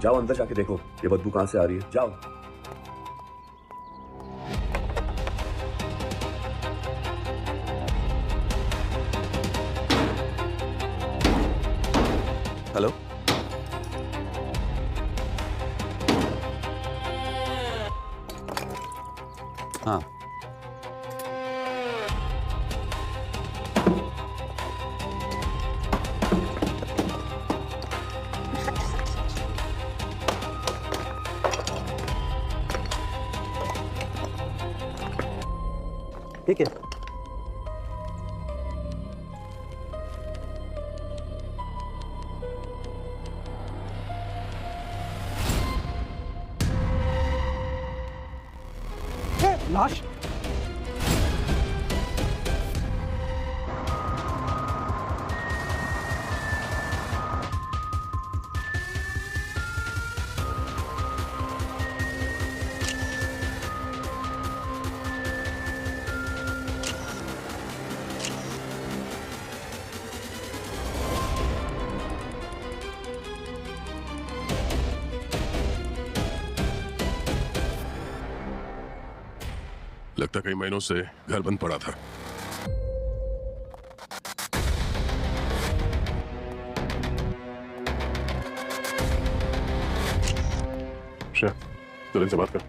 जाओ अंदर जाके देखो ये बदबू कहां से आ रही है, जाओ। हेलो, हाँ ठीक है। लाश लगता कई महीनों से घर बंद पड़ा था। तुरंत से बात कर।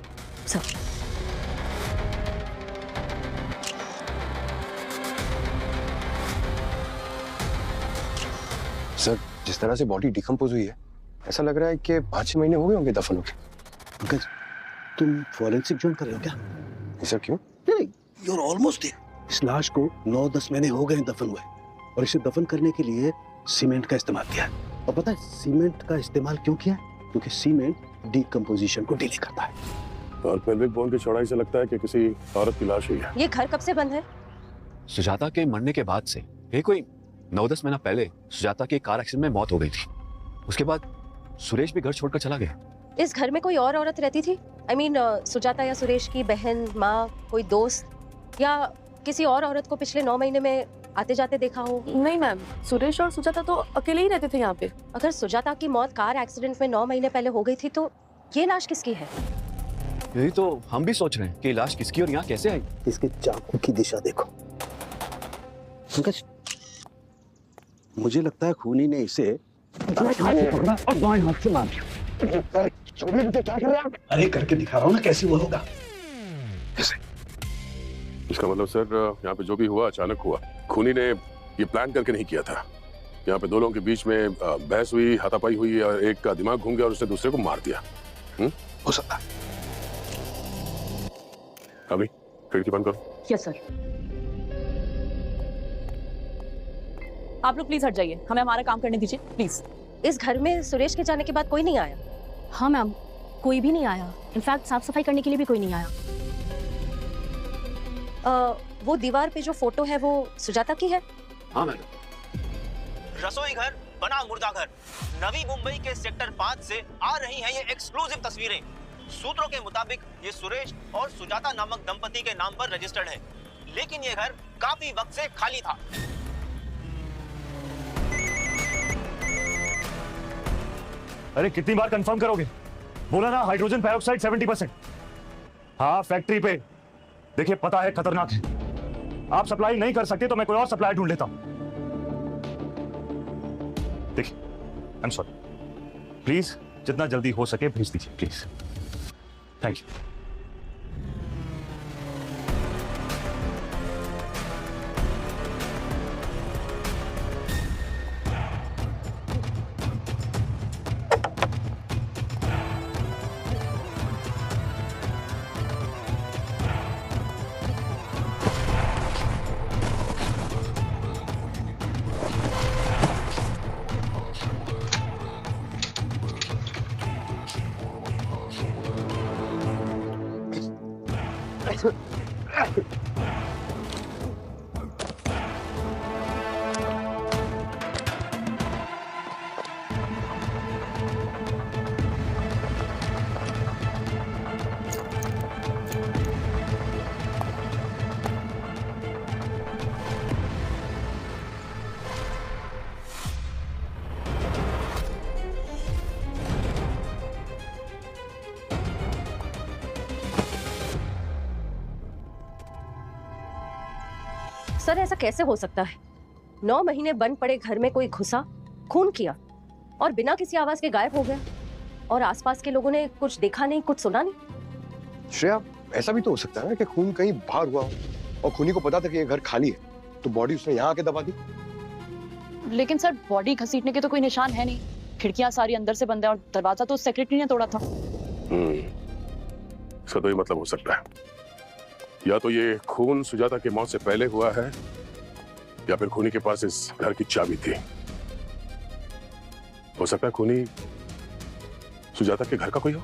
सर, सर, जिस तरह से बॉडी डिकम्पोज हुई है ऐसा लग रहा है कि 5-6 महीने हो गए होंगे दफन होके। पंकज, तुम फॉरेंसिक ज्वाइन कर रहे हो क्या? सर क्यों? नहीं, यू आर ऑलमोस्ट देयर। इस लाश को 9-10 महीने हो गए दफन हुए और इसे दफन करने के लिए सीमेंट का इस्तेमाल किया है। और पता है सीमेंट का इस्तेमाल क्यों किया है? क्योंकि सीमेंट डिकम्पोजिशन को डिले करता है। और पेल्विक बोन की चौड़ाई से लगता है कि किसी औरत की लाश ही है। ये घर कब से बंद है? सुजाता के मरने के बाद से। ये कोई 9-10 महीना पहले सुजाता की कार एक्सीडेंट में मौत हो गई थी। उसके बाद सुरेश भी घर छोड़कर चला गया। इस घर में कोई और औरत रहती थी? I mean, सुजाता या सुरेश की बहन, माँ, कोई दोस्त या किसी और औरत को पिछले 9 महीने में आते जाते देखा हो? नहीं मैम, सुरेश और सुजाता तो अकेले ही रहते थे यहाँ पे। अगर सुजाता की मौत कार एक्सीडेंट में 9 महीने पहले हो गई थी तो ये लाश किसकी है? यही तो हम भी सोच रहे हैं कि लाश किसकी और यहाँ कैसे आई। इसके चाकू की दिशा देखो। पंकज, मुझे लगता है खूनी ने इसे दाएं हाथ से पकड़ा और बाएं हाथ से मार दिया। अरे करके दिखा रहा हूँ ना कैसे वो होगा। इसका मतलब सर यहाँ पे जो भी हुआ अचानक हुआ। खूनी ने ये प्लान करके नहीं किया था। यहाँ पे दो लोगों के बीच में बहस हुई, हाथापाई हुई और एक का दिमाग घूम गया और उसने दूसरे को मार दिया। हो सकता है। अभी खिड़की बंद करो। Yes sir. आप लोग प्लीज हट जाइए, हमें हमारा काम करने दीजिए प्लीज। इस घर में सुरेश के जाने के बाद कोई नहीं आया? हाँ मैम, कोई भी नहीं आया। इनफैक्ट साफ सफाई करने के लिए भी कोई नहीं आया। वो दीवार पे जो फोटो है वो सुजाता की है? हाँ मैडम। रसोई घर बना मुर्दा घर। नवी मुंबई के सेक्टर 5 से आ रही हैं ये एक्सक्लूसिव तस्वीरें। सूत्रों के मुताबिक ये सुरेश और सुजाता नामक दंपति के नाम पर रजिस्टर्ड है, लेकिन ये घर काफी वक्त से खाली था। अरे कितनी बार कंफर्म करोगे? बोला ना हाइड्रोजन पेरोक्साइड 70%। हाँ फैक्ट्री पे देखिए, पता है खतरनाक है। आप सप्लाई नहीं कर सकते तो मैं कोई और सप्लाई ढूंढ लेता हूं। देखिए, आई एम सॉरी, प्लीज जितना जल्दी हो सके भेज दीजिए प्लीज। Thank you. सर ऐसा कैसे हो सकता है? 9 महीने बंद पड़े घर में कोई घुसा, खून किया और बिना किसी आवाज के गायब हो गया, और आसपास के लोगों ने कुछ देखा नहीं, कुछ सुना नहीं। श्रेया, ऐसा भी तो हो सकता है ना कि खून कहीं बाहर हुआ हो और खूनी को पता था कि ये घर खाली है, तो बॉडी उसने यहाँ आके दबा दी। लेकिन सर बॉडी घसीटने के तो कोई निशान है नहीं, खिड़कियां सारी अंदर से बंद है और दरवाजा तो सेक्रेटरी ने तोड़ा था। इसका तो ये मतलब हो सकता है, या तो ये खून सुजाता की मौत से पहले हुआ है, या फिर खूनी के पास इस घर की चाबी थी। हो सकता है खूनी सुजाता के घर का कोई हो।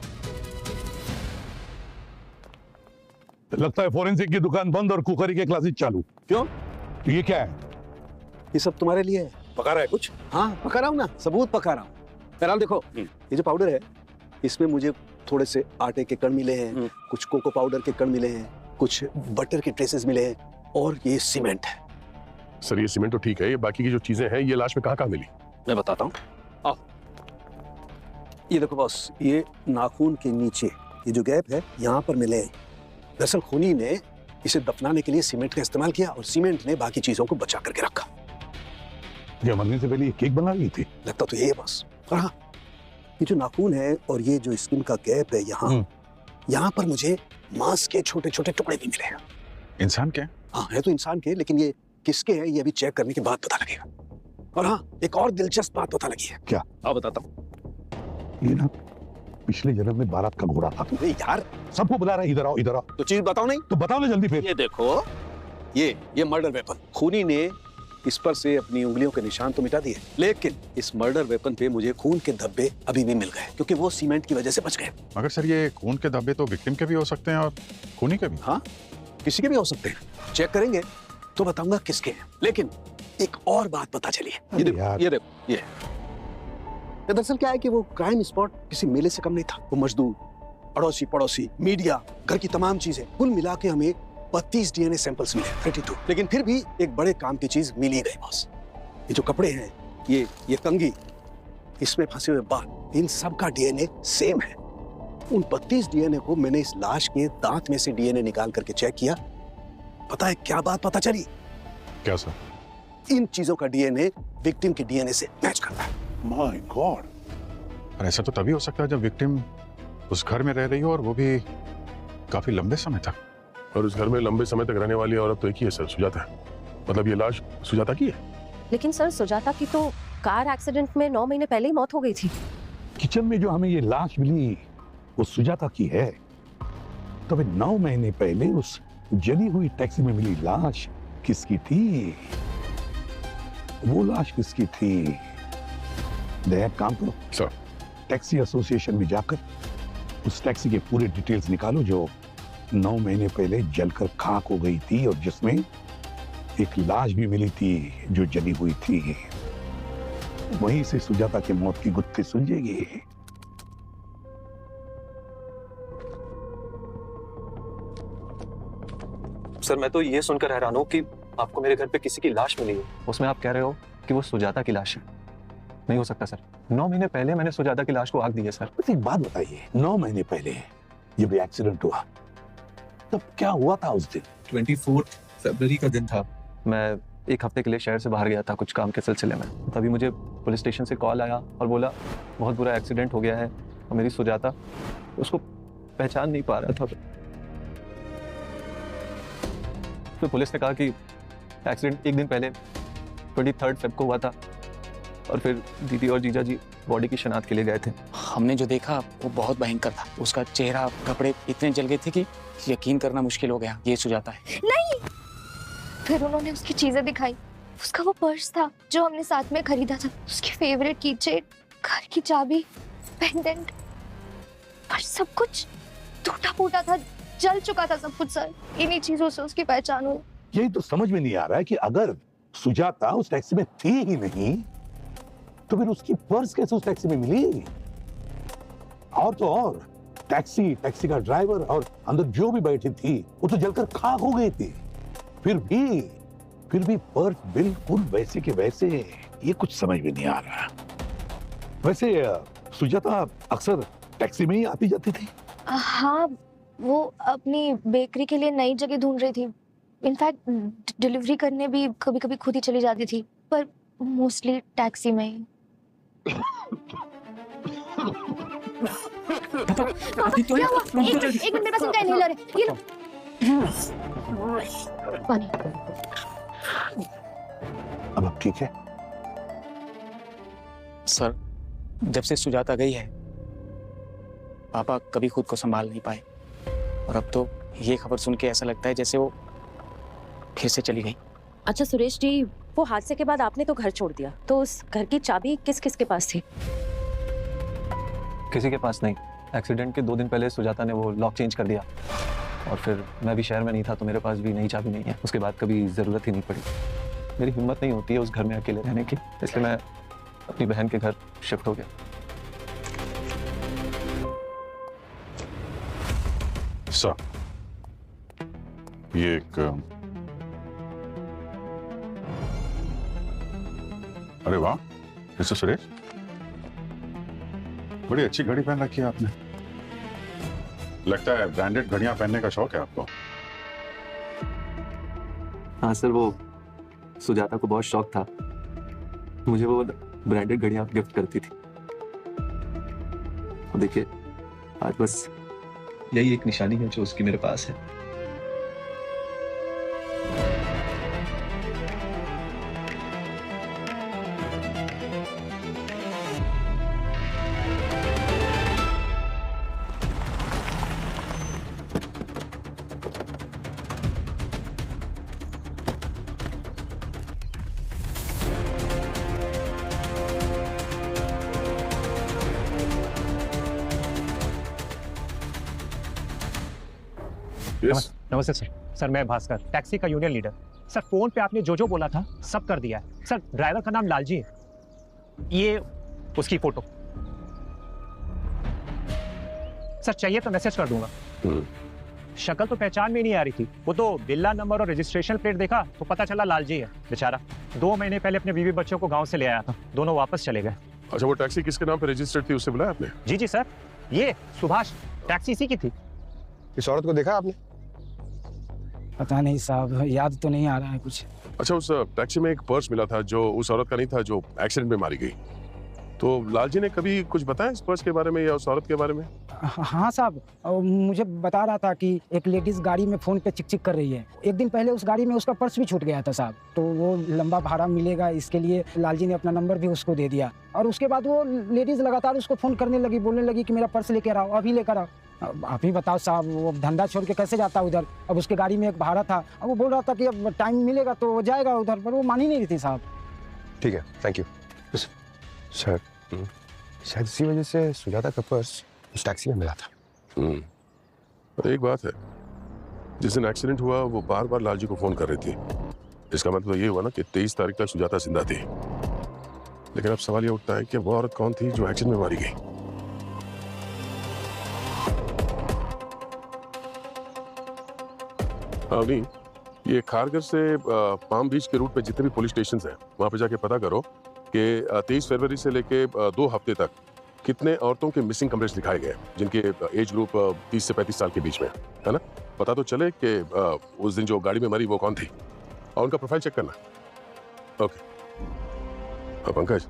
लगता है फोरेंसिक की दुकान बंद और कुकरी के क्लासेस चालू। क्यों? ये क्या है? ये सब तुम्हारे लिए है। पका रहा है कुछ? हाँ पका रहा हूँ ना, सबूत पका रहा हूँ। बहरहाल देखो, ये जो पाउडर है इसमें मुझे थोड़े से आटे के कण मिले हैं, कुछ कोको पाउडर के कण मिले हैं, कुछ बटर के ट्रेसेस मिले हैं, और ये सीमेंट है। सर ये सीमेंट तो ठीक है, ये बाकी की जो चीजें हैं ये लाश में कहाँ मिली? मैं बताता हूँ, आओ। ये देखो बॉस, ये नाखून के नीचे ये जो गैप है यहाँ पर मिले हैं। दरअसल खूनी ने इसे दफनाने के लिए सीमेंट का इस्तेमाल किया और सीमेंट ने बाकी चीजों को बचा करके रखा। ये मरने से पहले ये केक बना रही थी? लगता तो ये है बॉस। और हाँ, ये जो नाखून है और ये जो स्किन का गैप है यहाँ पर मुझे मांस के छोटे छोटे टुकड़े भी मिले हैं। इंसान के? हाँ है तो इंसान के, लेकिन ये किसके हैं ये अभी चेक करने के बाद पता लगेगा। और हाँ, एक और दिलचस्प बात पता लगी है। क्या? आप बताता हूँ। ये ना पिछले जन्म में बारात का घोड़ा था। तो यार सबको बुला रहा है, इधर आओ इधर आओ। तो चीज बताओ नहीं? तो बताओ ना जल्दी फिर। ये देखो, ये मर्डर वेपन। खूनी ने इस पर से अपनी उंगलियों के निशान तो मिटा दिए, लेकिन इस मर्डर वेपन पे मुझे खून के धब्बे अभी भी मिल गए, क्योंकि वो सीमेंट की वजह से बच गए। मगर सर ये खून के धब्बे तो विक्टिम के भी हो सकते हैं और खूनी के भी। हाँ, किसी के भी हो सकते हैं। चेक करेंगे तो बताऊंगा किसके हैं। लेकिन एक और बात पता चली है। ये देखो, दरअसल क्या है कि वो क्राइम स्पॉट किसी मेले से कम नहीं था। वो मजदूर, अड़ोसी पड़ोसी, मीडिया, घर की तमाम चीजें, कुल मिला के हमें 32 डीएनए सैंपल्स मिले, 32। लेकिन फिर भी एक बड़े काम की चीज मिल ही गई बॉस। ये जो कपड़े हैं, ये कंघी, इसमें फंसे हुए बाल, इन सब का डीएनए सेम है। उन 32 डीएनए को मैंने इस लाश के दांत में से डीएनए निकाल करके चेक किया। पता है क्या बात पता चली? क्या सर? इन चीजों का डीएनए विक्टिम के डीएनए से मैच करता है। My God! और ऐसा तो तभी हो सकता है जब विक्टिम उस घर में रह रही हो, और वो भी काफी लंबे समय तक। और उस घर में लंबे समय तक रहने वाली औरत तो एक ही है सर, सुजाता। मतलब ये लाश सुजाता की है। लेकिन सर सुजाता की तो कार एक्सीडेंट में 9 महीने पहले ही मौत हो गई थी। किचन में जो हमें ये लाश मिली वो सुजाता की है, तो 9 महीने पहले उस जली हुई टैक्सी में मिली लाश किसकी थी? वो लाश किसकी थी? एक काम करो सर, टैक्सी एसोसिएशन में जाकर उस टैक्सी के पूरे डिटेल्स निकालो जो 9 महीने पहले जलकर खाक हो गई थी और जिसमें एक लाश भी मिली थी जो जली हुई थी। वहीं से सुजाता की मौत की गुत्थी सुलझेगी। सर मैं तो ये सुनकर हैरान हूं कि आपको मेरे घर पे किसी की लाश मिली है, उसमें आप कह रहे हो कि वो सुजाता की लाश है। नहीं हो सकता सर, 9 महीने पहले मैंने सुजाता की लाश को आग दी है सर। एक बात बताइए, 9 महीने पहले ये भी एक्सीडेंट हुआ, तब क्या हुआ था उस दिन? 24 फरवरी का दिन था। मैं एक हफ्ते के लिए शहर से बाहर गया था कुछ काम के सिलसिले में। तभी मुझे पुलिस स्टेशन से कॉल आया और बोला बहुत बुरा एक्सीडेंट हो गया है और मेरी सुजाता उसको पहचान नहीं पा रहा था। तो पुलिस ने कहा कि एक्सीडेंट एक दिन पहले 23 फेब को हुआ था और फिर दीदी और जीजा जी बॉडी की शनाख्त के लिए गए थे। हमने जो देखा वो बहुत भयंकर था। उसका चेहरा, कपड़े इतने जल गए थे कि यकीन करना मुश्किल हो गया ये सुजाता है। नहीं, फिर उन्होंने उसकी चीजें दिखाई। उसका वो पर्स था जो हमने साथ में खरीदा था, उसकी फेवरेट कीचेन, घर की चाबी, पेंडेंट, पर सब कुछ टूटा फूटा था, जल चुका था सब कुछ सर। इन्हीं चीजों से उसकी पहचान हुई। यही तो समझ में नहीं आ रहा है कि अगर सुजाता उस टैक्सी में थी ही नहीं तो फिर उसकी पर्स कैसे उस टैक्सी में मिली? और तो और टैक्सी का ड्राइवर और अंदर जो भी बैठी थी वो तो जलकर खाक हो गई थी। फिर भी पर्स बिल्कुल वैसे के वैसे। ये कुछ समझ में नहीं आ रहा। वैसे सुजाता अक्सर टैक्सी में ही आती जाती थी? हाँ, वो अपनी बेकरी के लिए नई जगह ढूंढ रही थी, इनफैक्ट डिलीवरी करने भी कभी कभी खुद ही चली जाती थी, पर मोस्टली टैक्सी में ही। क्या हुआ? एक मिनट मेरे पास इनका इनहेलर है, ये लो। पानी। अब आप ठीक है? सर, जब से सुजाता गई है पापा कभी खुद को संभाल नहीं पाए, और अब तो ये खबर सुन के ऐसा लगता है जैसे वो फिर से चली गई। अच्छा सुरेश जी, वो हादसे के बाद आपने तो घर छोड़ दिया, तो उस घर की चाबी किस किस के पास थी? किसी के पास नहीं। एक्सीडेंट के 2 दिन पहले सुजाता ने वो लॉक चेंज कर दिया, और फिर मैं भी शहर में नहीं था तो मेरे पास भी नई चाबी नहीं है। उसके बाद कभी ज़रूरत ही नहीं पड़ी। मेरी हिम्मत नहीं होती है उस घर में अकेले रहने की, इसलिए मैं अपनी बहन के घर शिफ्ट हो गया। सर, ये एक अरे वाह मिस्टर सुरेश, बड़ी अच्छी घड़ी पहन रखी है आपने। लगता है ब्रांडेड घड़ियां पहनने का शौक है आपको। हाँ सर, वो सुजाता को बहुत शौक था, मुझे वो ब्रांडेड घड़ियां गिफ्ट करती थी। और देखिए आज बस यही एक निशानी है जो उसकी मेरे पास है। नमस्ते सर। सर मैं भास्कर, टैक्सी का यूनियन लीडर। सर फोन पे आपने जो जो बोला था सब कर दिया है। सर ड्राइवर का नाम लालजी है, ये उसकी फोटो। सर चाहिए तो मैसेज कर दूंगा। शक्ल तो पहचान में नहीं आ रही थी, वो तो बिल्ला नंबर और रजिस्ट्रेशन प्लेट देखा तो पता चला लालजी है। बेचारा 2 महीने पहले अपने बीवी बच्चों को गांव से ले आया था, दोनों वापस चले गए। अच्छा, वो टैक्सी किसके नाम पे रजिस्टर्ड थी, उससे बुलाया आपने? जी जी सर, ये सुभाष टैक्सी इसी की थी। इस औरत को देखा आपने? पता नहीं साहब, याद तो नहीं आ रहा है कुछ। अच्छा, उस टैक्सी में एक पर्स मिला था जो उस औरत का नहीं था जो एक्सीडेंट में मारी गई। तो लालजी ने कभी कुछ बताया इस पर्स के बारे में या उस औरत के बारे में? हाँ साहब, मुझे बता रहा था कि एक लेडीज गाड़ी में फोन पे चिक चिक कर रही है। एक दिन पहले उस गाड़ी में उसका पर्स भी छूट गया था साहब, तो वो लंबा भाड़ा मिलेगा इसके लिए लालजी ने अपना नंबर भी उसको दे दिया। और उसके बाद वो लेडीज लगातार उसको फोन करने लगी, बोलने लगी कि मेरा पर्स लेकर आओ, अभी लेकर आओ। आप ही बताओ साहब, वो धंधा छोड़ के कैसे जाता उधर? अब उसके गाड़ी में एक भाड़ा था, अब वो बोल रहा था कि अब टाइम मिलेगा तो वो जाएगा उधर, पर वो मान ही नहीं रही थी साहब। ठीक है, थैंक यू सर। शायद इसी वजह से सुजाता का पर्स उस टैक्सी में मिला था। एक बात है, जिस दिन एक्सीडेंट हुआ वो बार बार लालजी को फोन कर रही थी। इसका मतलब ये हुआ ना कि 23 तारीख तक सुजाता जिंदा थी। लेकिन अब सवाल ये उठता है कि वो औरत कौन थी जो एक्सीडेंट में मारी गई? नहीं, ये खारगर से पाम बीच के रूट पे जितने भी पुलिस स्टेशन हैं वहां पे जाके पता करो कि 23 फरवरी से लेके 2 हफ्ते तक कितने औरतों के मिसिंग कमरेज दिखाए गए जिनके एज ग्रुप 30 से 35 साल के बीच में है ना। पता तो चले कि उस दिन जो गाड़ी में मरी वो कौन थी, और उनका प्रोफाइल चेक करना। ओके पंकज,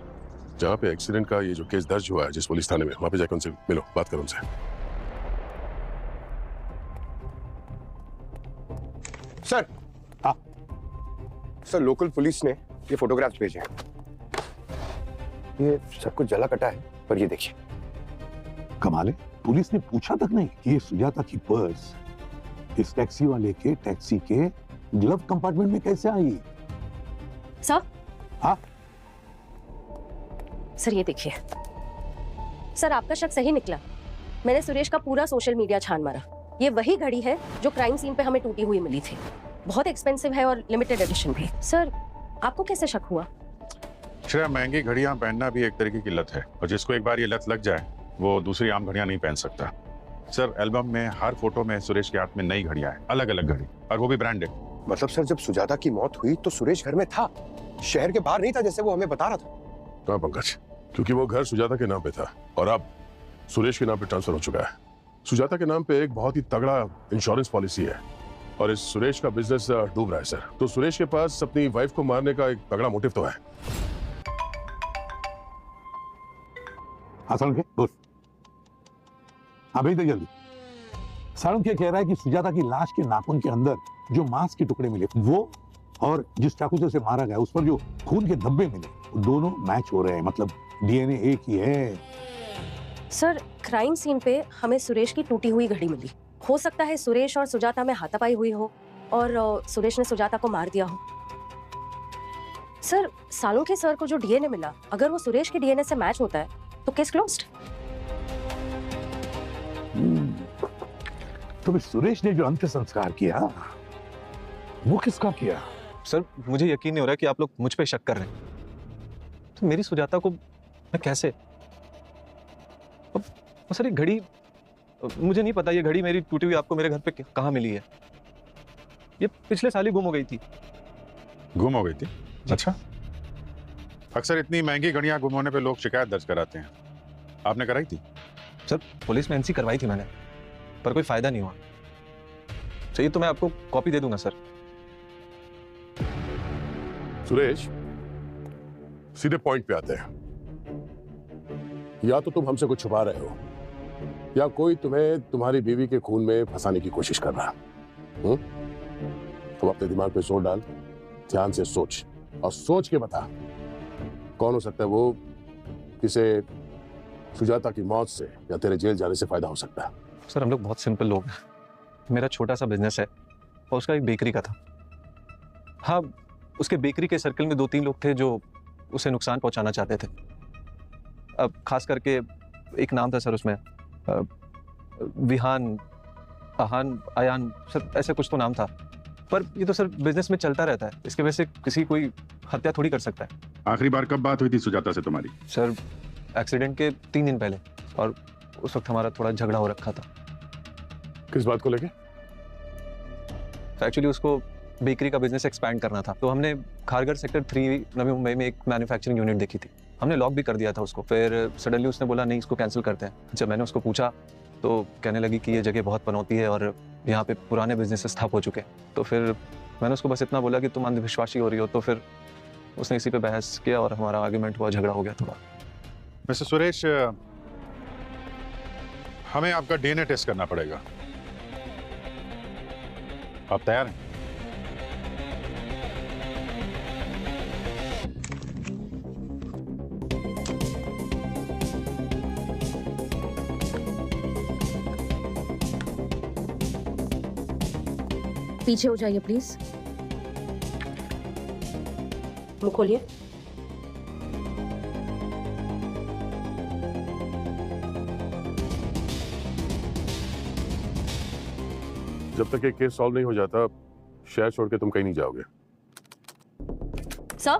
जहाँ पे एक्सीडेंट का ये जो केस दर्ज हुआ है जिस पुलिस थाने में, वहां पे जाकर उनसे मिलो, बात करो उनसे। सर, हाँ सर, लोकल पुलिस ने ये फोटोग्राफ्स भेजे हैं। ये सब कुछ जला कटा है, पर ये देखिए। कमाल है, पुलिस ने पूछा तक नहीं कि ये सुजाता की पर्स इस टैक्सी वाले के टैक्सी के ग्लव कंपार्टमेंट में कैसे आई। सर, हाँ सर ये देखिए। सर आपका शक सही निकला। मैंने सुरेश का पूरा सोशल मीडिया छान मारा। ये वही घड़ी है जो क्राइम सीन पे हमें टूटी हुई मिली थी। बहुत एक्सपेंसिव है और लिमिटेड एडिशन भी। सर आपको कैसे शक हुआ? श्रेया, महंगी घड़ियां पहनना भी एक तरीके की लत है, और जिसको एक बार ये लत लग जाए वो दूसरी आम घड़ियां नहीं पहन सकता। सर एल्बम में हर फोटो में सुरेश के हाथ में नई घड़ियां हैं, अलग अलग घड़ी, और वो भी ब्रांडेड। मतलब सर, जब सुजाता की मौत हुई तो सुरेश घर में था, शहर के बाहर नहीं था जैसे वो हमें बता रहा था। हाँ पंकज, क्योंकि वो घर सुजाता के नाम पे था और अब सुरेश के नाम पे ट्रांसफर हो चुका है। सुजाता के नाम पे एक बहुत ही तगड़ा इंश्योरेंस पॉलिसी है और इस सुरेश का बिजनेस डूब रहा है सर। तो सुरेश के पास अपनी वाइफ को मारने का एक तगड़ा मोटिव तो है। सालुंखे बोल। हाँ भाई तो जल्दी। सालुंखे कह रहा है कि सुजाता की लाश के नाखून के अंदर जो मांस के टुकड़े मिले वो और जिस चाकू से उसे मारा गया उस पर जो खून के धब्बे मिले दोनों मैच हो रहे हैं, मतलब डीएनए एक ही है। सर क्राइम सीन पे हमें सुरेश की टूटी हुई घड़ी मिली। हो सकता है सुरेश और सुजाता में हाथापाई हुई हो और सुरेश ने सुजाता को मार दिया हो। सर सालुंखे सर को जो डीएनए मिला, अगर वो सुरेश के डीएनए से मैच होता है तो केस क्लोज्ड। तो सुरेश ने जो अंत्य संस्कार किया वो किसका किया? सर मुझे यकीन नहीं हो रहा कि आप लोग मुझ पे शक कर रहे हैं। तो मेरी सुजाता को मैं कैसे सर, ये घड़ी मुझे नहीं पता, ये घड़ी मेरी टूटी हुई आपको मेरे घर पे कहाँ मिली है? ये पिछले साल ही गुम हो गई थी। गुम हो गई थी? अच्छा। अक्सर इतनी महंगी घड़ियां गुम होने पे लोग शिकायत दर्ज कराते हैं, आपने कराई थी? सर पुलिस में एनसी करवाई थी मैंने, पर कोई फायदा नहीं हुआ। चाहिए तो मैं आपको कॉपी दे दूंगा सर। सुरेश सीधे पॉइंट पे आते हैं। या तो तुम हमसे कुछ छुपा रहे हो या कोई तुम्हें तुम्हारी बीवी के खून में फंसाने की कोशिश कर रहा है। तुम अपने दिमाग पे जोर डाल, ध्यान से सोच और सोच के बता कौन हो सकता है वो किसे सुजाता की मौत से या तेरे जेल जाने से फायदा हो सकता है। सर हम लोग बहुत सिंपल लोग हैं। मेरा छोटा सा बिजनेस है और उसका एक बेकरी का था। हाँ, उसके बेकरी के सर्कल में 2-3 लोग थे जो उसे नुकसान पहुंचाना चाहते थे। अब खास करके एक नाम था सर उसमें, विहान, आहान, आयान, सर ऐसे कुछ तो नाम था। पर ये तो सर बिजनेस में चलता रहता है, इसके वजह से किसी कोई हत्या थोड़ी कर सकता है। आखिरी बार कब बात हुई थी सुजाता से तुम्हारी? सर एक्सीडेंट के 3 दिन पहले, और उस वक्त हमारा थोड़ा झगड़ा हो रखा था। किस बात को लेके? एक्चुअली उसको बेकरी का बिजनेस एक्सपैंड करना था, तो हमने खारघर सेक्टर 3 नवी मुंबई में एक मैन्युफैक्चरिंग यूनिट देखी थी। हमने लॉक भी कर दिया था उसको। फिर सडनली उसने बोला नहीं, इसको कैंसिल करते हैं। जब मैंने उसको पूछा तो कहने लगी कि ये जगह बहुत पनौती है और यहाँ पे पुराने बिजनेस ठप हो चुके हैं। तो फिर मैंने उसको बस इतना बोला कि तुम अंधविश्वासी हो रही हो। तो फिर उसने इसी पे बहस किया और हमारा आर्ग्यूमेंट हुआ, झगड़ा हो गया थोड़ा। मिस्टर सुरेश, हमें आपका डीएनए टेस्ट करना पड़ेगा। आप तैयार हैं? पीछे हो जाइए प्लीज। मुंह खोलिए। जब तक ये केस सॉल्व नहीं हो जाता शहर छोड़ के तुम कहीं नहीं जाओगे। सर,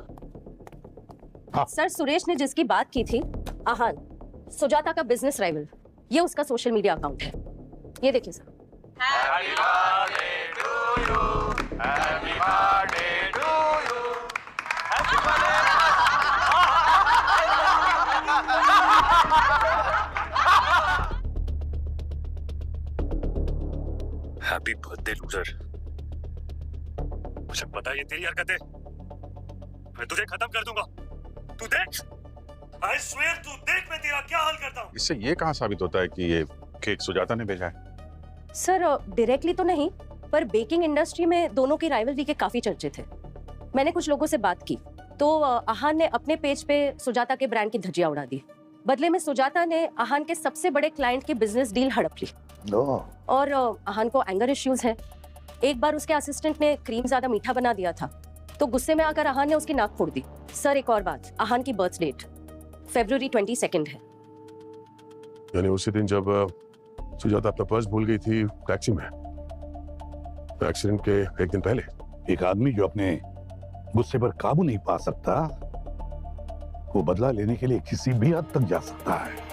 सर सुरेश ने जिसकी बात की थी, आहान, सुजाता का बिजनेस राइवल, ये उसका सोशल मीडिया अकाउंट है। ये देखिए sir. Happy birthday to you. Happy birthday to you. Happy birthday. Happy birthday loser. मुझे पता है ये तेरी हरकत है। मैं तुझे खत्म कर दूंगा। तू देख, I swear, तू देख मैं तेरा क्या हाल करता हूँ। इससे ये कहाँ साबित होता है कि ये केक सुजाता ने भेजा है? सर डायरेक्टली तो नहीं, पर बेकिंग इंडस्ट्री में दोनों की राइवलरी के काफी चर्चे थे। मैंने कुछ लोगों से बात की तो आहान ने अपने पेज पे सुजाता के ब्रांड की धज्जियां उड़ा दी। बदले में सुजाता ने आहान के सबसे बड़े क्लाइंट की बिजनेस डील हड़प ली। और आहान को एंगर इश्यूज है। एक बार उसके असिस्टेंट ने क्रीम ज्यादा मीठा बना दिया था तो गुस्से में आकर आहान ने उसकी नाक फोड़ दी। सर एक और बात, आहान की बर्थ डेट February 22 है। यानी उसी दिन जब सुजाता अपना पर्स भूल गई थी टैक्सी में, एक्सीडेंट के एक दिन पहले। एक आदमी जो अपने गुस्से पर काबू नहीं पा सकता वो बदला लेने के लिए किसी भी हद तक जा सकता है।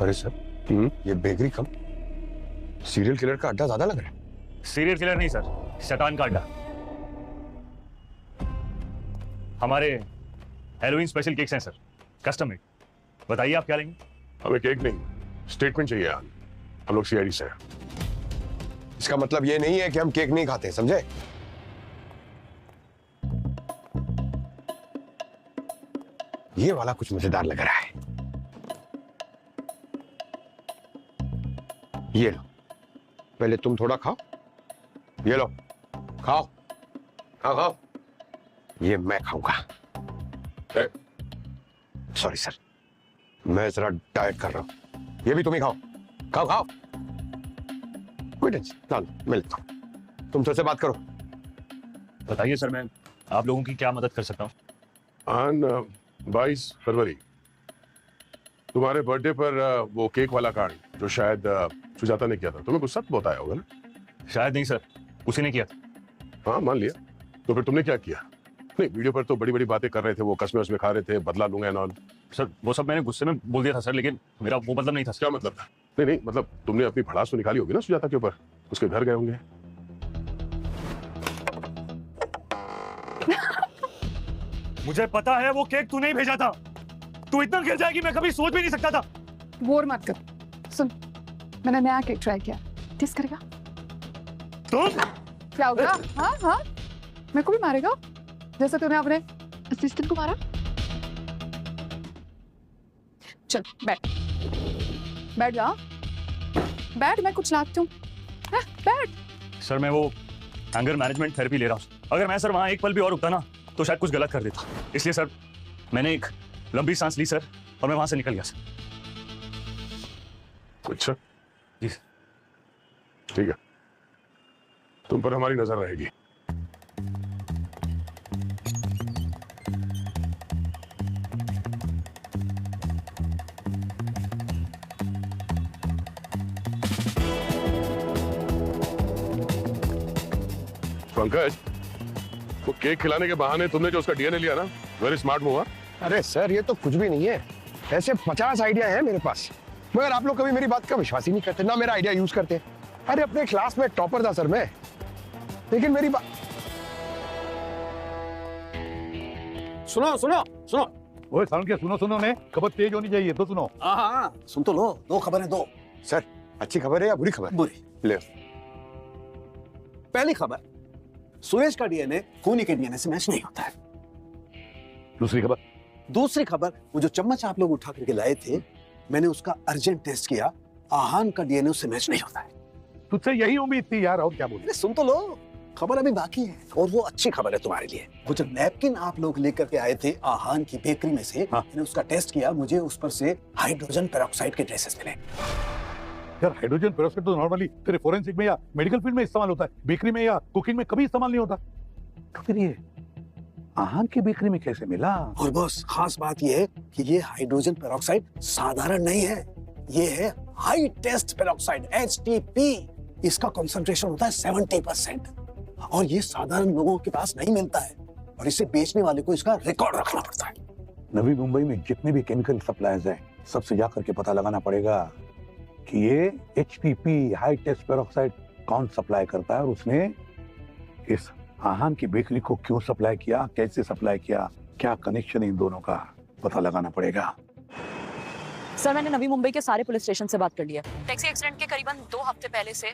अरे सर, ये बेकरी कम सीरियल किलर का अड्डा ज्यादा लग रहा है। सीरियल किलर नहीं सर, शैतान का अड्डा। हमारे हैलोवीन स्पेशल केक्स हैं सर, कस्टम मेड। बताइए आप क्या लेंगे? हमें केक नहीं, स्टेटमेंट चाहिए यार। हम लोग सीआईडी से हैं। इसका मतलब ये नहीं है कि हम केक नहीं खाते, समझे? ये वाला कुछ मजेदार लग रहा है। ये लो, पहले तुम थोड़ा खाओ। ये लो, खाओ खाओ खाओ। ये मैं खाऊंगा। सॉरी सर, मैं जरा डाइट कर रहा हूं। ये भी तुम ही खाओ, खाओ खाओ। कोई टेंशन, चलो मिलता हूं। तुम थोड़े से बात करो। बताइए सर, मैं आप लोगों की क्या मदद कर सकता हूँ? 22 फरवरी तुम्हारे बर्थडे पर वो केक वाला कांड जो शायद सुजाता ने किया था, तुम्हें गुस्सा बहुत आया होगा ना? शायद नहीं सर, उसी ने किया था। हाँ मान लिया, तो फिर तुमने क्या किया? नहीं, वीडियो पर तो बड़ी बड़ी बातें कर रहे थे, वो कसमें उसमें खा रहे थे, बदला लूंगा एंड ऑल। सर वो सब मैंने गुस्से में बोल दिया था सर, लेकिन मेरा वो मतलब नहीं था। क्या मतलब था? नहीं नहीं, मतलब तुमने अपनी भड़ास तो निकाली होगी ना सुजाता के ऊपर, उसके घर गए होंगे। मुझे पता है वो केक तूने ही भेजा था। तू इतना गिर जाएगी मैं कभी सोच भी नहीं सकता था। बोर मत कर। सुन, मैंने नया केक ट्राई किया, टेस्ट करेगा? तुम क्या होगा? हाँ हाँ, मेरे को भी मारेगा जैसे तूने अपने असिस्टेंट को मारा? चल बैठ, बैठ जा, बैठ, मैं कुछ लाती हूँ। बैठ। सर मैं वो एंगर मैनेजमेंट थेरेपी ले रहा हूँ। अगर मैं सर वहाँ एक पल भी और रुकता ना तो शायद कुछ गलत कर देता। इसलिए सर मैंने एक लंबी सांस ली सर, और मैं वहां से निकल गया सर। अच्छा जी ठीक है, तुम पर हमारी नजर रहेगी। पंकज, वो केक खिलाने के बहाने तुमने जो उसका डीएनए लिया ना, वेरी स्मार्ट मूव। अरे सर ये तो कुछ भी नहीं है, ऐसे 50 आइडिया है मेरे पास, मगर आप लोग कभी मेरी बात का विश्वास ही नहीं करते, ना मेरा आइडिया यूज करते। अरे अपने क्लास में टॉपर था सर मैं, लेकिन मेरी बात सुनो सुनो सुनो। ओए साउंड के सुनो सुनो ने खबर तेज होनी चाहिए तो सुनो। हाँ सुन तो लो, दो खबरें दो। सर अच्छी खबर है या बुरी खबर? बुरी। ले। पहली खबर, सुरेश का डीएनए खूनी के डीएनए से मैच नहीं होता है। दूसरी खबर? दूसरी खबर, वो जो चम्मच आप लोग उठा करके लाए थे, मैंने उसका अर्जेंट टेस्ट किया, आहान का डीएनए उससे मैच नहीं होता है। तुझसे यही उम्मीद थी यार, और क्या बोले? सुन तो लो, खबर अभी बाकी है, और वो अच्छी खबर है तुम्हारे लिए। वो जो नैपकिन आप लोग लेकर के आए थे आहान की बेकरी में से, मैंने उसका टेस्ट किया, मुझे उस पर से हाइड्रोजन पेरोक्साइड के ट्रेसेस मिले। यार हाइड्रोजन पेरोक्साइड तो नॉर्मली तेरे फोरेंसिक में या मेडिकल फील्ड में इस्तेमाल होता है, बेकरी में या कुकिंग में कभी इस्तेमाल नहीं होता। तो फिर ये आहान की बेकरी में कैसे मिला? और बॉस खास बात ये है कि ये हाइड्रोजन पेरोक्साइड साधारण नहीं है, ये है हाई टेस्ट पेरोक्साइड HTP। इसका कंसंट्रेशन होता है 70%, और ये साधारण लोगों के पास नहीं मिलता है, और इसे बेचने वाले को इसका रिकॉर्ड रखना पड़ता है। नवी मुंबई में जितने भी केमिकल सप्लायर्स हैं, सबसे जाकर के पता लगाना पड़ेगा कि ये HTP हाई टेस्ट पेरोक्साइड कौन सप्लाई करता है, और उसने इस आहान की बेकरी को क्यों सप्लाई किया, कैसे सप्लाई किया, क्या कनेक्शन इन दोनों का पता लगाना पड़ेगा। सर मैंने नवी मुंबई के सारे पुलिस स्टेशन से बात कर लिया। टैक्सी एक्सीडेंट के करीबन 2 हफ्ते पहले से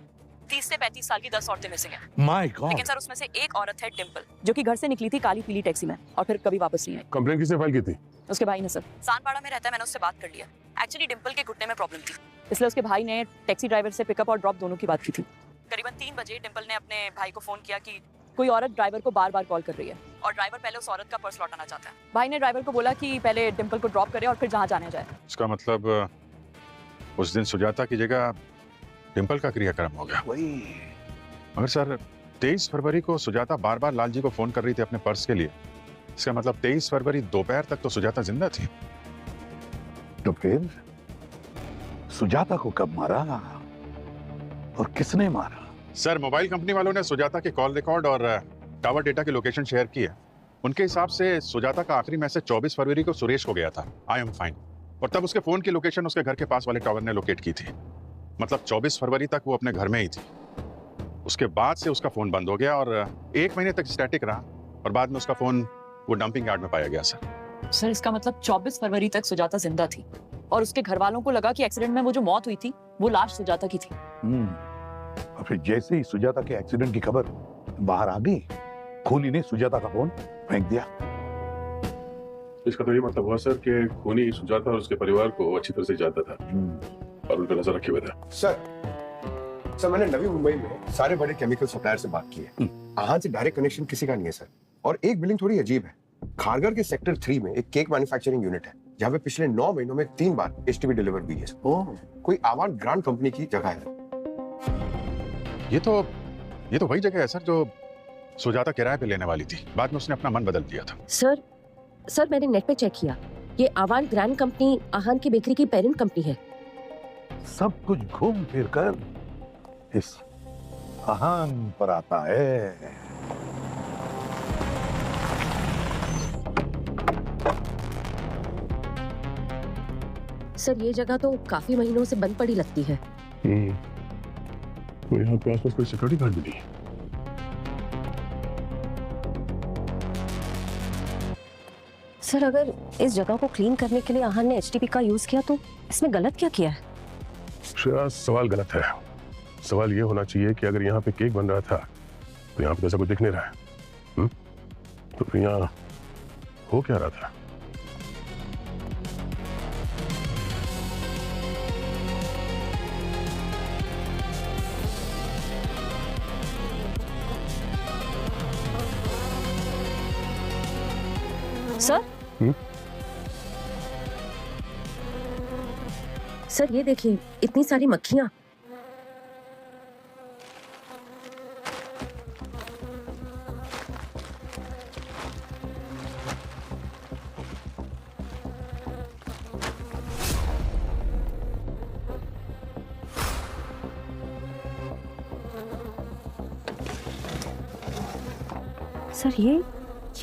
30 से 35 साल की 10 औरतें मिसिंग हैं। My God. लेकिन सर उसमें से एक औरत है डिम्पल, जो कि घर से निकली थी काली पीली टैक्सी में और फिर कभी वापस नहीं आई। कंप्लेंट किसने फाइल की थी? उसके भाई ने सर। सानपाड़ा में रहता है, मैंने उससे बात कर लिया। एक्चुअली डिम्पल के घुटने में प्रॉब्लम थी, इसलिए उसके भाई ने टैक्सी ड्राइवर से पिकअप और ड्रॉप दोनों की बात की थी। करीबन 3 बजे डिम्पल ने अपने भाई को फोन किया कि कोई औरत ड्राइवर को बार बार कॉल कर रही है, और ड्राइवर पहले उस औरत का पर्स लौटाना चाहता है। भाई ने ड्राइवर को बोला कि पहले डिम्पल को ड्रॉप करे और फिर जहाँ जाने जाए। इसका मतलब उस दिन सुजाता की जगह डिम्पल का क्रियाक्रम हो गया। वही। मगर सर 23 फरवरी को सुजाता बार बार लाल जी को फोन कर रही थी अपने पर्स के लिए, इसका मतलब 23 फरवरी दोपहर तक तो सुजाता जिंदा थी। तो फिर सुजाता को कब मारा और किसने मारा? सर मोबाइल कंपनी वालों ने सुजाता के कॉल रिकॉर्ड और टावर डेटा की लोकेशन शेयर की है। उनके हिसाब से सुजाता का आखिरी मैसेज 24 फरवरी को सुरेश को गया था, आई एम फाइन, और तब उसके फोन की लोकेशन उसके घर के पास वाले टावर ने लोकेट की थी। मतलब 24 फरवरी तक वो अपने घर में ही थी। उसके बाद से उसका फोन बंद हो गया और 1 महीने तक स्टैटिक रहा, और बाद में उसका फोन वो डंपिंग यार्ड में पाया गया सर। सर इसका मतलब 24 फरवरी तक सुजाता जिंदा थी और उसके घर वालों को लगा कि एक्सीडेंट में वो जो मौत हुई थी वो लाश सुजाता की थी। और फिर जैसे ही सुजाता के एक्सीडेंट की खबर बाहर आ गई, खूनी ने सुजाता का फोन फेंक दिया। इसका तो ये मतलब हुआ सर कि खूनी सुजाता और उसके परिवार को अच्छी तरह से जानता था और उन पर नजर रखे हुए था। सर मैंने नवी मुंबई में सारे बड़े केमिकल सप्लायर से बात की है। आहान से डायरेक्ट कनेक्शन किसी का नहीं है सर। और एक बिल्डिंग थोड़ी अजीब है। खारगर के सेक्टर 3 में एक केक मैन्युफैक्चरिंग यूनिट है जहाँ पे पिछले 9 महीनों में 3 बार एचटीबी डिलीवर हुई है। कोई आवान ग्रांड कंपनी की जगह है। ये तो वही जगह है सर जो सुजाता किराए पे लेने वाली थी। बाद में उसने अपना मन बदल दिया था। सर मैंने नेट पे चेक किया, ये आवान ग्रैंड कंपनी आहान की बेकरी की पेरेंट कंपनी है। सब कुछ घूम फिर कर इस आहान पर आता है। सर ये जगह तो काफी महीनों से बंद पड़ी लगती है। तो यहाँ पे आसपास कोई सिक्योरिटी गार्ड भी नहीं है। सर अगर इस जगह को क्लीन करने के लिए आहान ने एचटीपी का यूज किया तो इसमें गलत क्या किया है? श्रेया, सवाल गलत है। सवाल ये होना चाहिए कि अगर यहाँ पे केक बन रहा था तो यहाँ पे ऐसा कुछ दिख नहीं रहा है। तो फिर यहाँ हो क्या रहा था? सर ये देखिए, इतनी सारी मक्खियां। सर ये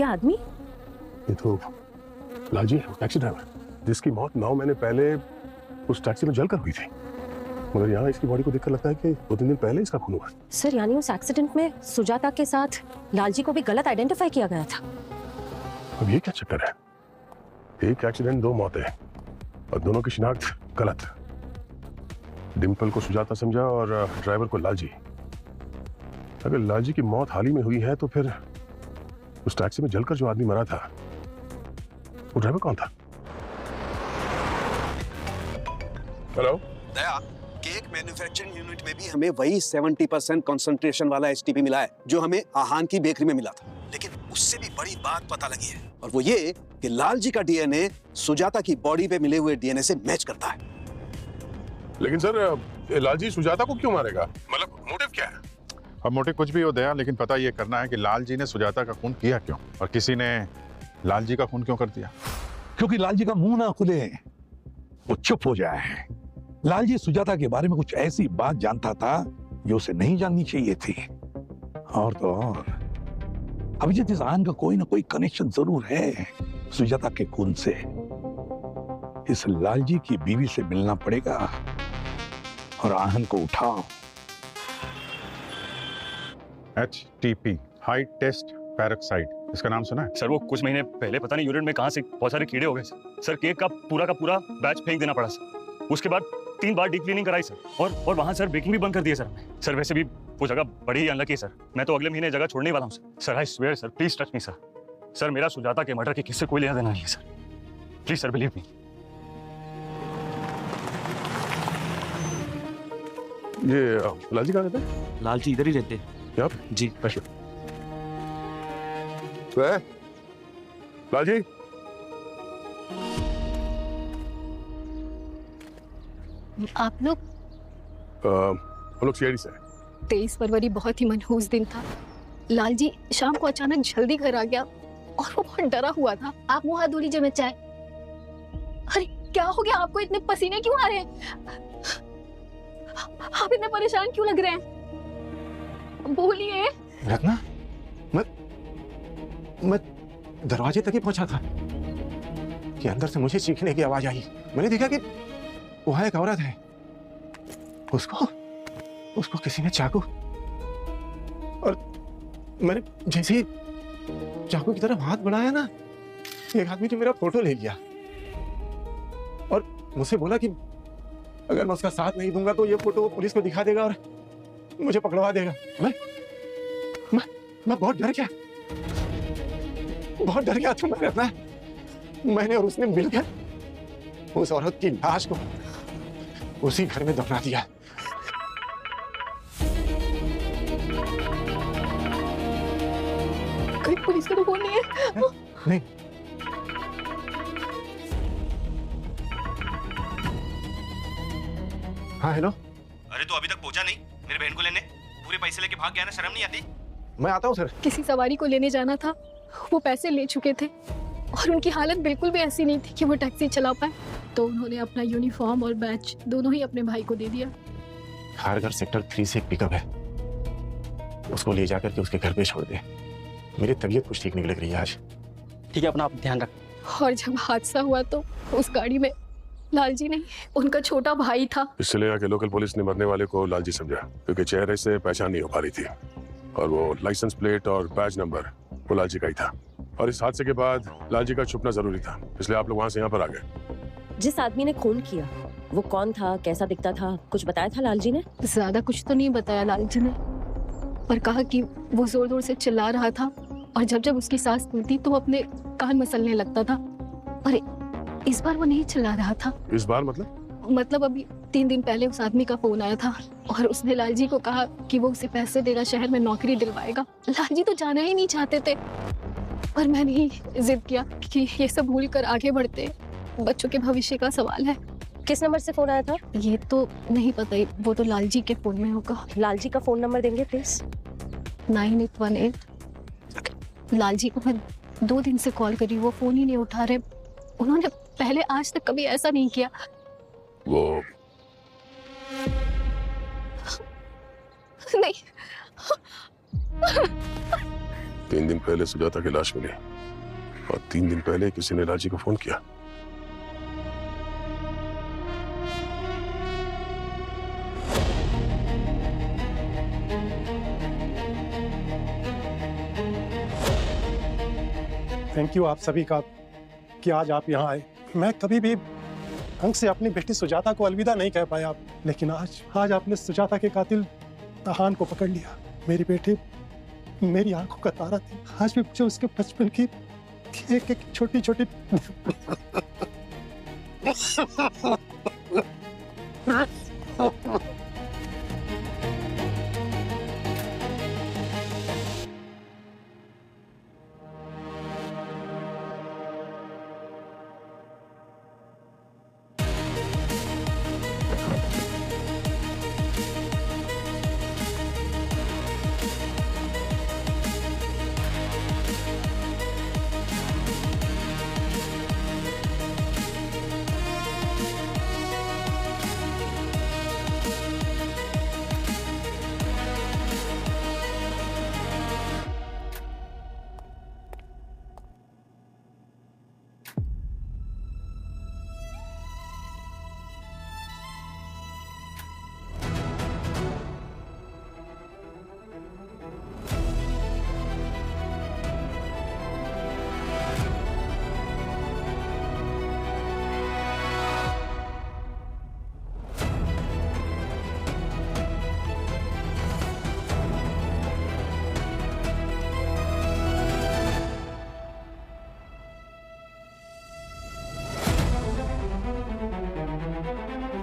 आदमी? ये तो लालजी है, टैक्सी ड्राइवर, जिसकी मौत 9 महीने पहले उस टैक्सी में जलकर हुई थी। मगर यहाँ इसकी बॉडी को देखकर लगता है कि 2-3 दिन पहले इसका खून हुआ। सर यानी उस एक्सीडेंट में सुजाता के साथ लालजी को भी गलत आइडेंटिफाई किया गया था। अब ये क्या चक्कर है? एक एक्सीडेंट, 2 मौतें और दोनों की शिनाख्त गलत। डिम्पल को सुजाता समझा और ड्राइवर को लालजी। अगर लालजी की मौत हाल ही में हुई है तो फिर उस टैक्सी में जलकर जो आदमी मरा था वो ड्राइवर कौन था? हेलो दया, केक मैन्युफैक्चरिंग यूनिट में भी हमें वही 70% कंसंट्रेशन वाला एचटीपी मिला है जो हमें आहान की बेकरी में मिला था। लेकिन उससे भी बड़ी बात पता लगी है और वो ये कि लालजी का डीएनए सुजाता की बॉडी पे मिले हुए डीएनए से मैच करता है। लेकिन सर लालजी सुजाता को क्यों मारेगा? मतलब मोटिव क्या है? अब मोटिव कुछ भी हो दया, लेकिन पता ये करना है कि लालजी ने सुजाता का खून किया क्यों और किसी ने लालजी का खून क्यों कर दिया। क्योंकि लालजी का मुंह ना खुले, वो चुप हो जाए। लालजी सुजाता के बारे में कुछ ऐसी बात जानता था जो उसे नहीं जाननी चाहिए थी। और तो और अभिजीत इस आहान का कोई ना कोई कनेक्शन जरूर है सुजाता के खून से। इस लालजी की बीवी से मिलना पड़ेगा और आहान को उठाओ। HTP, हाई टेस्ट पैरोक्साइड, इसका नाम सुना है? सर वो कुछ महीने पहले पता नहीं यूरिन में कहां से बहुत सारे कीड़े हो गए सर। केक का पूरा बैच फेंक देना पड़ा सर। उसके बाद 3 बार डीप क्लीनिंग कराई सर और वहां सर बेकिंग भी बंद कर दिया सर। वैसे भी वो जगह बड़ी ही अनलकी है सर। मैं तो अगले महीने जगह छोड़ने वाला हूँ sir. I swear sir, please touch me sir. Sir मेरा सुजाता के मर्डर के किससे कोई लेना देना नहीं है sir. Please sir believe me. ये लालजी कहाँ रहते हैं? लालजी इधर ही रहते हैं। यहाँ पे? जी। लालजी, आप लोग? हम लोग सीआईडी से। 23 फरवरी बहुत ही मनहूस दिन था। लालजी शाम को अचानक जल्दी घर आ गया और वो बहुत डरा हुआ था। आप मुंह हाथ धो लीजिए, मैं चाय। अरे क्या हो गया आपको? इतने पसीने क्यों आ रहे हैं? आप इतने परेशान क्यों लग रहे हैं? बोलिए। रत्ना, मैं दरवाजे तक ही पहुंचा था कि अंदर से मुझे चीखने की आवाज आई। मैंने देखा कि वहां एक औरत है। उसको किसी ने चाकू, और मैंने जैसे ही चाकू की तरफ हाथ बढ़ाया ना, एक आदमी ने मेरा फोटो ले लिया और मुझसे बोला कि अगर मैं उसका साथ नहीं दूंगा तो ये फोटो पुलिस को दिखा देगा और मुझे पकड़वा देगा। मैं बहुत डर गया, तो मैंने और उसने मिलकर उस औरत की लाश को उसी घर में दफना दिया। कोई पुलिस का फोन नहीं है? नहीं। हाँ हेलो। अरे तो अभी तक पहुंचा नहीं मेरी बहन को लेने? पूरे पैसे लेके भाग गया ना, शर्म नहीं आती? मैं आता हूँ सर। किसी सवारी को लेने जाना था, वो पैसे ले चुके थे और उनकी हालत बिल्कुल भी ऐसी नहीं थी कि वो टैक्सी चला पाए, तो उन्होंने अपना यूनिफॉर्म और बैच दोनों ही अपने भाई को दे दिया। खारघर सेक्टर 3 से एक पिकअप है, उसको ले जाकर के उसके घर पे छोड़ दे। मेरी तबीयत कुछ ठीक नहीं लग रही है आज। ठीक है, अपना आप ध्यान रख। और जब हादसा हुआ तो उस गाड़ी में लालजी नहीं, उनका छोटा भाई था। इसलिए यहाँ के लोकल पुलिस ने मरने वाले को लालजी समझा, क्योंकि चेहरे से पहचान नहीं हो पा रही थी और वो लाइसेंस प्लेट और बैज नंबर वो लालजी का ही था। और इस हादसे के बाद लालजी का छुपना जरूरी था, इसलिए आप लोग वहाँ से यहाँ पर आ गए। जिस आदमी ने खून किया वो कौन था, कैसा दिखता था, कुछ बताया था लालजी ने? ज्यादा कुछ तो नहीं बताया लालजी ने, पर कहा कि वो जोर जोर से चिल्ला रहा था और जब जब उसकी सांस फूलती तो वो अपने कान मसलने लगता था। अरे इस बार वो नहीं चिल्ला रहा था। इस बार मतलब अभी 3 दिन पहले उस आदमी का फोन आया था और उसने लालजी को कहा कि वो उसे पैसे देगा, शहर में नौकरी दिलवाएगा। लालजी तो जाना ही नहीं चाहते थे, पर मैंने ही जिद किया कि ये सब भूल कर आगे बढ़ते, बच्चों के भविष्य का सवाल है। किस नंबर से फोन आया था? ये तो नहीं पता, वो तो लालजी के फोन में होगा। लालजी का फोन नंबर देंगे प्लीज? 9818। लालजी को मैं 2 दिन से कॉल करी, वो फोन ही नहीं उठा रहे। उन्होंने पहले आज तक कभी ऐसा नहीं किया। वो नहीं। 3 दिन पहले सुजाता की लाश मिली और 3 दिन पहले किसी ने लालजी को फोन किया। थैंक यू आप सभी का कि आज आप यहाँ आए। मैं कभी भी ढंग से अपनी बेटी सुजाता को अलविदा नहीं कह पाया, लेकिन आज आपने सुजाता के कातिल तहान को पकड़ लिया। मेरी बेटी मेरी आंखों का तारा थी। आज भी मुझे उसके बचपन की एक छोटी छोटी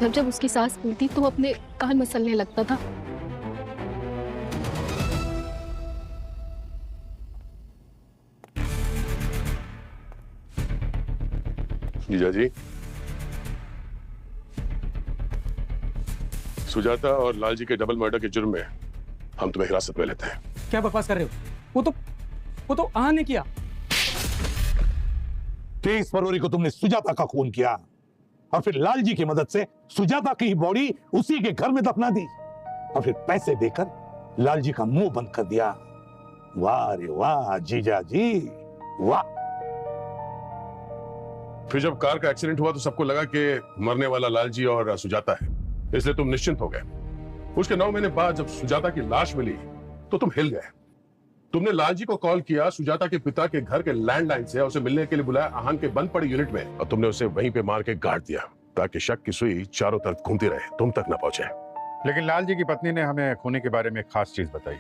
जब जब उसकी सांस फूलती तो वो अपने कान मसलने लगता था। जीजा जी, सुजाता और लालजी के डबल मर्डर के जुर्म में हम तुम्हें हिरासत में लेते हैं। क्या बकवास कर रहे हो? वो तो आहा ने किया। 23 फरवरी को तुमने सुजाता का खून किया और फिर लालजी की मदद से सुजाता की ही बॉडी उसी के घर में दफना दी और फिर पैसे देकर लालजी का मुंह बंद कर दिया। वाह रे वाह जीजा जी, वाह। फिर जब कार का एक्सीडेंट हुआ तो सबको लगा कि मरने वाला लालजी और सुजाता है, इसलिए तुम निश्चिंत हो गए। उसके 9 महीने बाद जब सुजाता की लाश मिली तो तुम हिल गए। तुमने लालजी को कॉल किया सुजाता के पिता के घर के लैंडलाइन से, उसे मिलने के लिए बुलाया आहान के बंद पड़े यूनिट में, और तुमने उसे वहीं पे मार के गाड़ दिया ताकि शक की सुई चारों तरफ घूमती रहे, तुम तक न पहुंचे। लेकिन लालजी की पत्नी ने हमें खूनी के बारे में एक खास चीज बताई।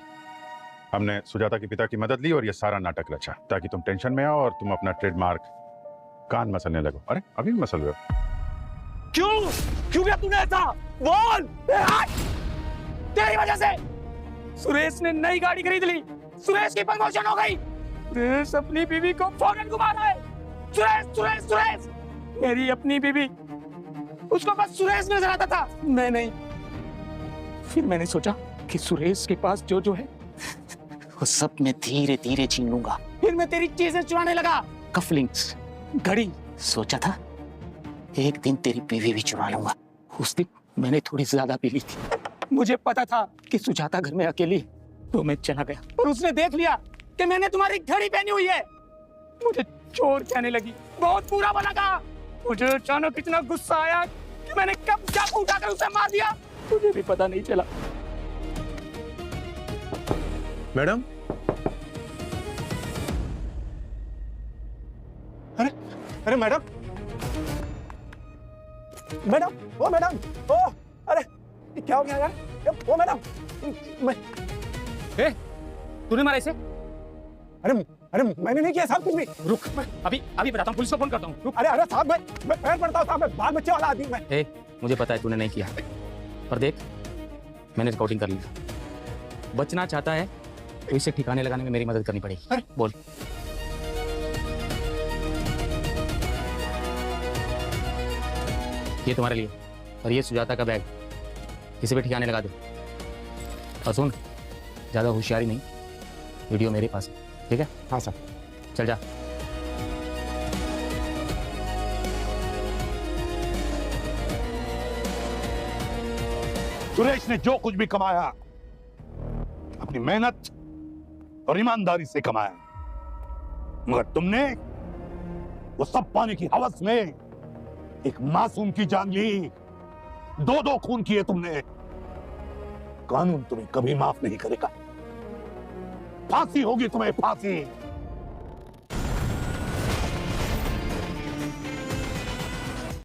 हमने सुजाता के पिता की मदद ली और ये सारा नाटक रचा ताकि तुम टेंशन में आओ और तुम अपना ट्रेडमार्क कान मसलने लगो। अरे अभी भी मसल रहे हो? क्यों क्यों किया तूने ऐसा? बोल। तेरी वजह से सुरेश ने नई गाड़ी खरीद ली, सुरेश की प्रमोशन हो गई, सुरेश अपनी बीवी को फॉरेन घुमा रहा है। सुरेश सुरेश सुरेश, मेरी अपनी बीवी, उसको बस सुरेश नजर आता था, मैं नहीं। फिर मैंने सोचा कि सुरेश के पास जो जो है वो सब मैं धीरे धीरे छीन लूंगा। फिर मैं तेरी चीजें चुराने लगा, कफलिंग्स, घड़ी। सोचा था एक दिन तेरी बीवी भी चुरा लूंगा। उस दिन मैंने थोड़ी ज्यादा पी ली थी। मुझे पता था कि सुजाता घर में अकेली, तो मैं चला गया, पर उसने देख लिया कि मैंने तुम्हारी घड़ी पहनी हुई है। मुझे चोर कहने लगी, बहुत बुरा लगा। मुझे अचानक इतना गुस्सा आया कि मैंने कब चाकू उठाकर उसे मार दिया, मुझे भी पता नहीं चला। मैडम, अरे अरे मैडम, मैडम, ओ मैडम, ओ अरे ये क्या हो गया यार? ओ मैडम, मैं तूने मारा इसे? अरे अरे मैंने नहीं किया साहब कुछ भी। रुक, अभी बताता हूँ, पुलिस को फोन करता हूँ। अरे अरे साहब, मैं पैर पड़ता हूँ साहब, मैं बाल बच्चे वाला आदमी मैं। मुझे पता है तूने नहीं किया, पर देख मैंने रिकॉर्डिंग कर लिया। बचना चाहता है तो इसे ठिकाने लगाने में मेरी मदद करनी पड़ेगी। बोल। ये तुम्हारे लिए, और ये सुजाता का बैग, इसे भी ठिकाने लगा दो। और सुन, ज्यादा होशियारी नहीं, वीडियो मेरे पास है, ठीक है? हाँ सर। चल जा। सुरेश ने जो कुछ भी कमाया अपनी मेहनत और ईमानदारी से कमाया, मगर तुमने वो सब पाने की हवस में एक मासूम की जान ली, दो खून किए तुमने। कानून तुम्हें कभी माफ नहीं करेगा, फांसी होगी तुम्हें, फांसी।